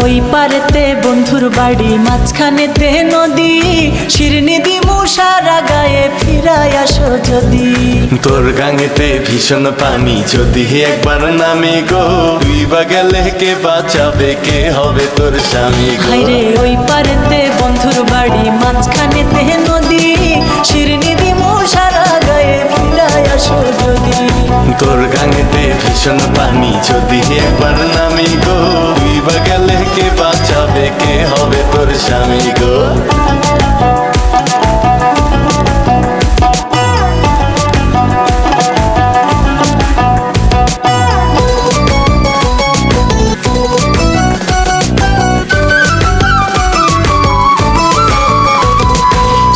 ওই পারেতে বন্ধুর বাড়ি, মাঝখানেতে নদী, শিরনি দিমু সারা গায়ে, ফিরাই আসো যদি। তোর গাঙেতে ভীষণ পানি, যদি একবার নামি গো, ডুইবা গেলে কে বাঁচাবে, কে হবে তোর স্বামী গো। হায়রে ওই পারেতে বন্ধুর বাড়ি, মাঝখানেতে নদী, শিরনি দিমু সারা গায়ে, ফিরাই আসো যদি। তোর গাঙেতে ভীষণ পানি, যদি একবার নামি গো, ডুইবা গেলে কে বাঁচাবে, কে হবে তোর স্বামী গো।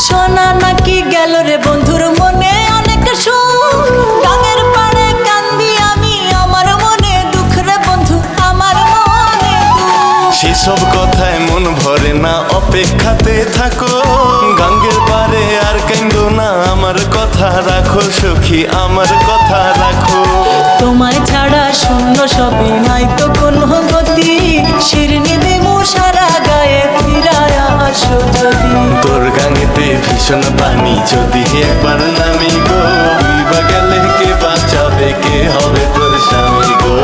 সোনা নাকি গেল রে বন্ধুর মনে অনেক সুখ, গাঙের পাড়ে কান্দি আমি, আমার মনে দুঃখ রে বন্ধু, আমার মনে দুঃখ। সেসব কথায় মন ভরে না, অপেক্ষাতে থাকো, গাঙ্গের পারে আর কান্দো না, আমার কথা রাখো সখী, আমার কথা রাখো। তোমায় ছাড়া শূন্য সবই, নাই তো কোনো গতি, শিরনি দিমু সারা গায়ে, ফিরায় আসো যদি। তোর গাঙেতে ভীষণ পানি, যদি একবার নামি গো, ডুইবা গেলে কে বাঁচাবে, কে হবে তোর স্বামী গো।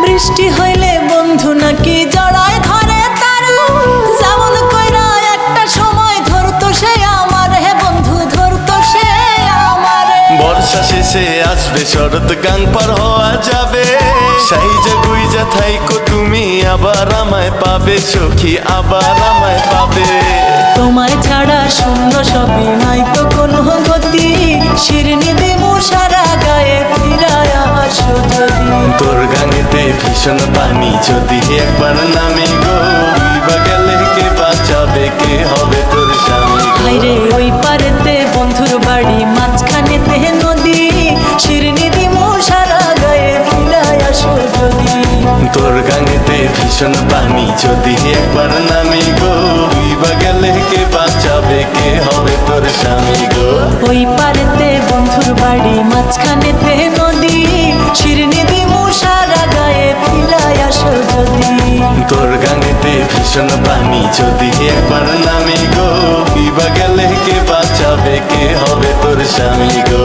বৃষ্টি হইলে বন্ধু নাকি জড়ায় ধরে তারা, যেমন কইরা একটা সময় ধরতো সে আমার, হে বন্ধু ধরতো সে আমারে। বর্ষা শেষে আসবে শরৎ, গান পার হওয়া যাবে, সাইজা গুইজা থাইকো তুমি, আবার আমায় পাবে সখী, আবার আমায় পাবে। তোমায় ছাড়া শূন্য সবই, নাই তো কোনো গতি, শিরনি দিমু সারা গায়ে, ফিরায় আসো যদি। তোর গাঙেতে ভীষণ পানি, যদি একবার নামি গো, ডুইবা গেলে কে বাঁচাবে, কে হবে তোর স্বামী গো। হায়রে ওই পারেতে বন্ধুর বাড়ি, মাঝখানেতে নদী, শিরনি দিমু সারা গায়ে, ফিরায় আসো যদি। তোর গাঙেতে ভীষণ পানি, যদি একবার নামি গো, ডুইবা গেলে কে বাঁচাবে, কে হবে তোর স্বামী গো। ওই পারেতে বন্ধুর বাড়ি, মাঝখানেতে নদী, শিরনি দিমু সারা গায়ে, ফিরায় আসো যদি। তোর গাঙেতে ভীষণ পানি, যদি একবার নামি গো, ডুইবা গেলে কে বাঁচাবে, কে হবে তোর স্বামী গো।